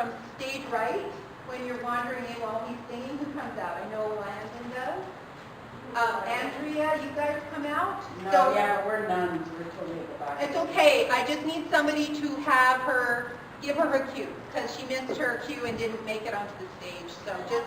from stage right, when you're wandering in while he's singing, who comes out? I know Landon does. Andrea, you guys come out? No, So, yeah, we're nuns. We're totally at the back. it's okay. I just need somebody to have her, give her her cue, because she missed her cue and didn't make it onto the stage. So just...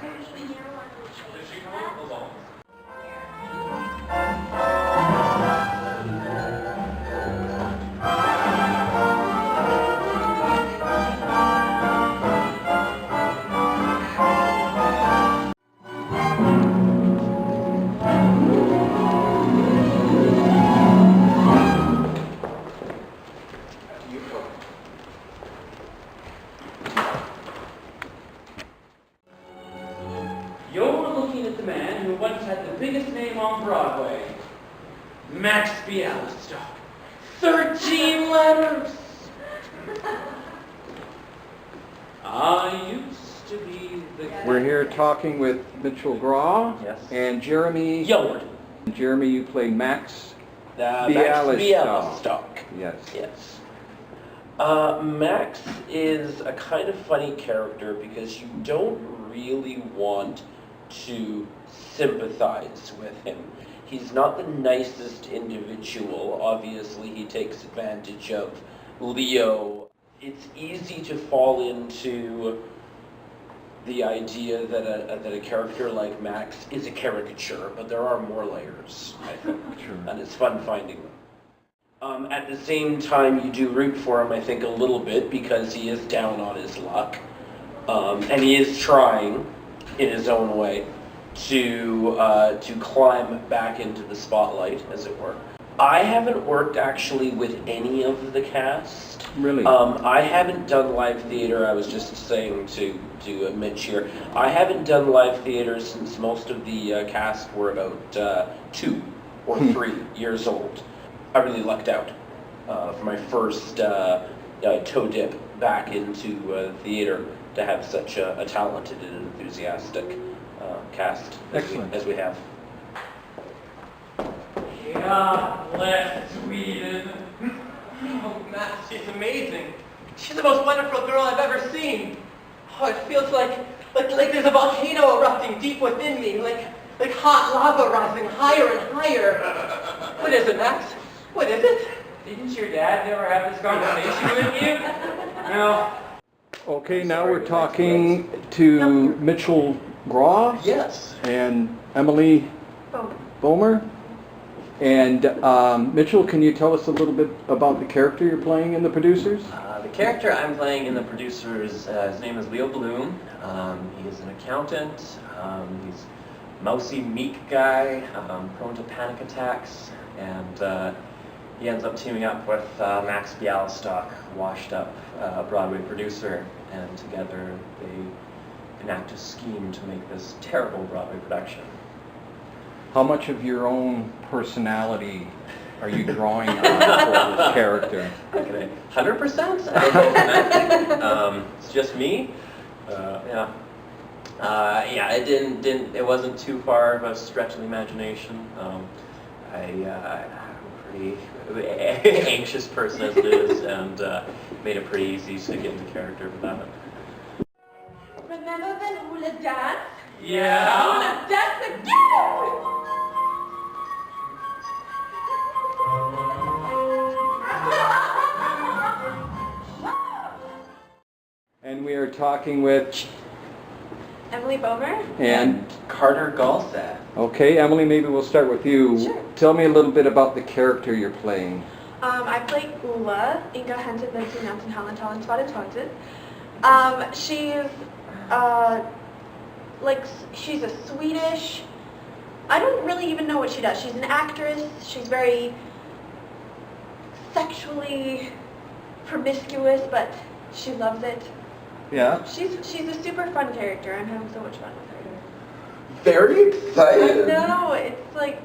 You're looking at the man who once had the biggest name on Broadway, Max Bialystock. 13 letters! I used to be the... We're here talking with Mitchell Graw Yes. and Jeremy. Yellard. Jeremy, you play Max. Max Bialystock. Yes. Yes. Max is a kind of funny character because you don't really want to sympathize with him. He's not the nicest individual. Obviously, he takes advantage of Leo. It's easy to fall into the idea that a character like Max is a caricature, but there are more layers, I think. Sure. And it's fun finding them. At the same time, you do root for him, I think, a little bit, because he is down on his luck. And he is trying, in his own way, to climb back into the spotlight, as it were. I haven't worked, actually, with any of the cast. Really? I haven't done live theater. I was just saying to Mitch here, I haven't done live theater since most of the cast were about 2 or 3 years old. I really lucked out for my first toe dip back into theater to have such a talented and enthusiastic cast as we have. God bless Sweden. Oh, Matt, she's amazing. She's the most wonderful girl I've ever seen. Oh, it feels like there's a volcano erupting deep within me, like hot lava rising higher and higher. What is it, Max? What is it? Didn't your dad ever have this conversation with you? No. Okay, now we're talking to Mitchell Graw Yes. and Emily Bomer. And Mitchell, can you tell us a little bit about the character you're playing in The Producers? The character I'm playing in The Producers, his name is Leo Bloom. He is an accountant. He's a mousy, meek guy, prone to panic attacks, and he ends up teaming up with Max Bialystock, washed up Broadway producer, and together they enact a scheme to make this terrible Broadway production. How much of your own personality are you drawing on for this character? Okay, 100%? I don't know. It's just me. Yeah. It wasn't too far of a stretch of the imagination. I'm a pretty anxious person as it is, and made it pretty easy to get into character for that. Remember the hula dance? Yeah. Hula dance again! And we are talking with... Emily Bomer? And... Carter Galsat. Okay, Emily, maybe we'll start with you. Sure. Tell me a little bit about the character you're playing. I play Ula, Inga Hente Bensi Mountain Helen Talent Spotted Taunted. She's she's a Swedish, I don't really even know what she does. She's an actress. She's very sexually promiscuous, but she loves it. Yeah? She's a super fun character. I'm having so much fun with her. Very I excited. know, it's like,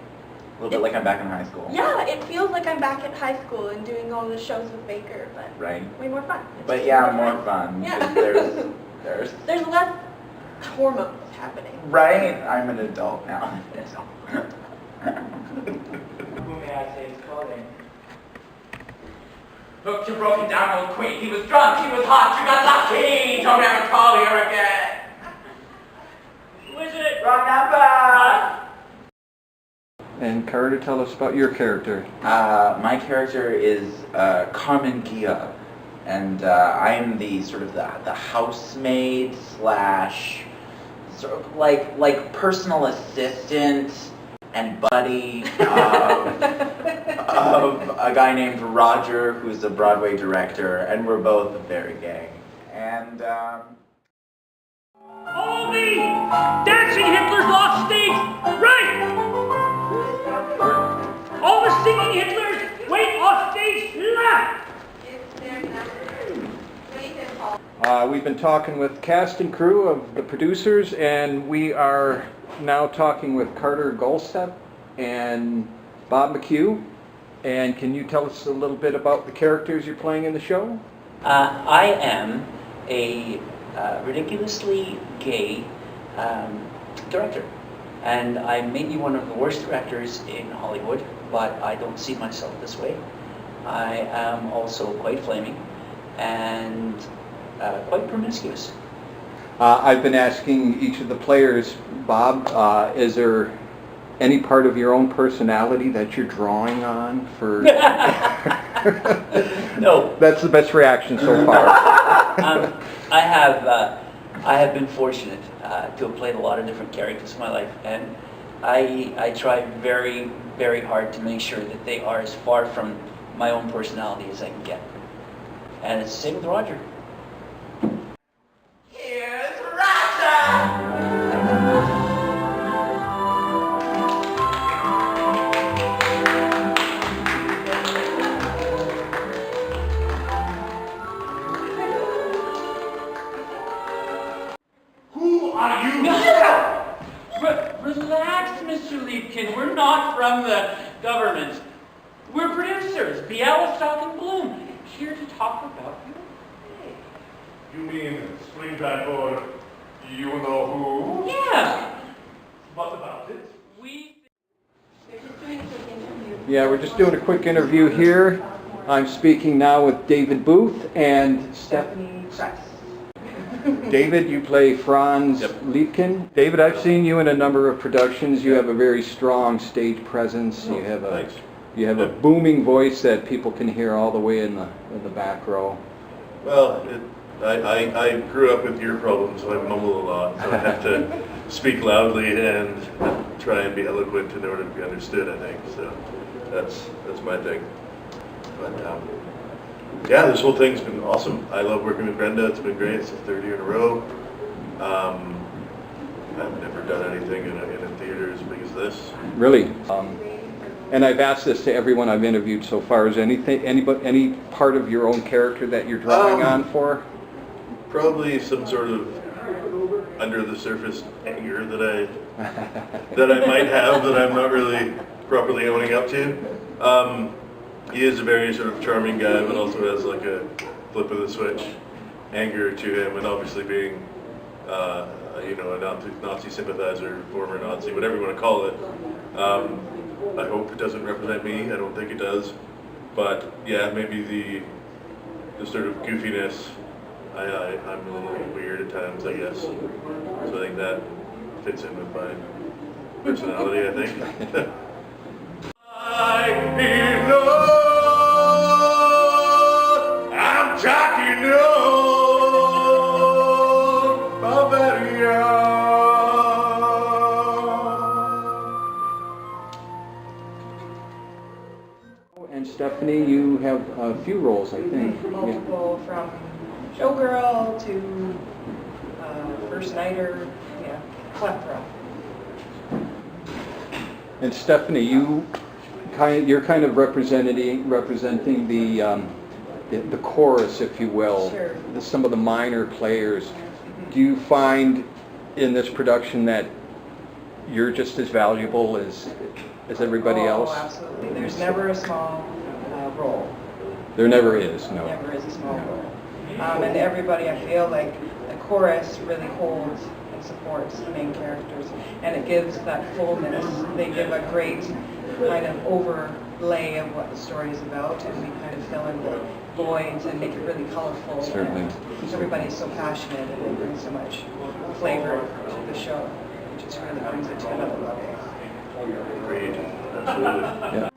A little bit like I'm back in high school. yeah, it feels like I'm back at high school and doing all the shows with Baker, but Right. way more fun. It's But just yeah, more fun. Yeah. 'Cause there's There's less hormones happening. Right? I'm an adult now. Who may I say is calling? Hooked and broken down old queen. He was drunk, he was hot, you got lucky. Don't ever call here again. Who is it? Wrong number. And Carter, tell us about your character. My character is Carmen Gia, and I'm the sort of the housemaid slash sort of like personal assistant and buddy of a guy named Roger, who's a Broadway director, and we're both very gay. And All me! Dancing Hitler's lost stage! Right! All the singing Hitlers wait off stage left! We've been talking with cast and crew of the producers, and we are now talking with Carter Golstep and Bob McHugh. And can you tell us a little bit about the characters you're playing in the show? I am a ridiculously gay director, and I may be one of the worst directors in Hollywood, but I don't see myself this way. I am also quite flaming and quite promiscuous. I've been asking each of the players, Bob, is there any part of your own personality that you're drawing on for... No. That's the best reaction so far. I have been fortunate to have played a lot of different characters in my life, and I try very, very hard to make sure that they are as far from my own personality as I can get. And it's the same with Roger. Here's Roger! Who are you? Relax, Mr. Liebkin. We're not from the government. We're producers, Bialystok and Bloom, here to talk about your play. You mean Springtime for you know who? Yeah. What about it? Yeah, we're just doing a quick interview here. I'm speaking now with David Booth and Stephanie Press. David, you play Franz Liebkin. David, I've seen you in a number of productions. You have a very strong stage presence. You have a Thanks. you have a booming voice that people can hear all the way in the back row. Well, I grew up with ear problems, so I mumble a lot, so I have to speak loudly and try and be eloquent in order to be understood, I think. So that's my thing. But yeah, this whole thing's been awesome. I love working with Brenda. It's been great. It's the third year in a row. I've never done anything in a theater as big as this. Really. And I've asked this to everyone I've interviewed so far. Is any part of your own character that you're drawing on for? Probably some sort of under the surface anger that I might have that I'm not really properly owning up to. He is a very sort of charming guy, but also has like a flip of the switch anger to him, and obviously being a Nazi sympathizer, former Nazi, whatever you want to call it. I hope it doesn't represent me. I don't think it does, but yeah, maybe the sort of goofiness. I'm a little weird at times, I guess. So I think that fits in with my personality, I think. I'm talking Bavaria. And Stephanie, you have a few roles, I think. multiple from showgirl to first nighter, yeah, plethora. And Stephanie, you're kind of representing the chorus, if you will. Sure. Some of the minor players. Do you find in this production that you're just as valuable as everybody else? Oh, absolutely. There's never a small role. There never is, no. Never is a small role. And everybody, I feel like the chorus really holds and supports the main characters, and it gives that fullness. They give a great kind of overlay of what the story is about, and we kind of fill in the voids and make it really colorful. Certainly. Because everybody's so passionate and they bring so much flavor to the show. It just really brings it to another level. Agreed. Absolutely. Yeah.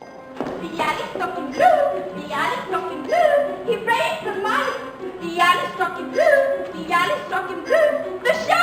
The alley's talking blue, the alley's talking blue. He raised the money. The alley's talking blue, the alley's talking blue. The show